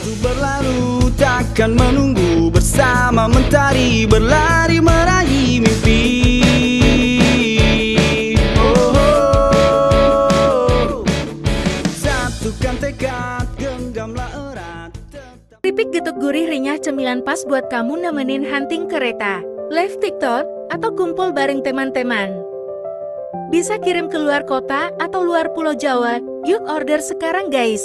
Waktu berlalu takkan menunggu, bersama mentari berlari meraih mimpi. Satukan tekad, genggamlah erat. Keripik getuk gurih renyah cemilan pas buat kamu nemenin hunting kereta, live TikTok, atau kumpul bareng teman-teman. Bisa kirim ke luar kota atau luar Pulau Jawa, yuk order sekarang guys.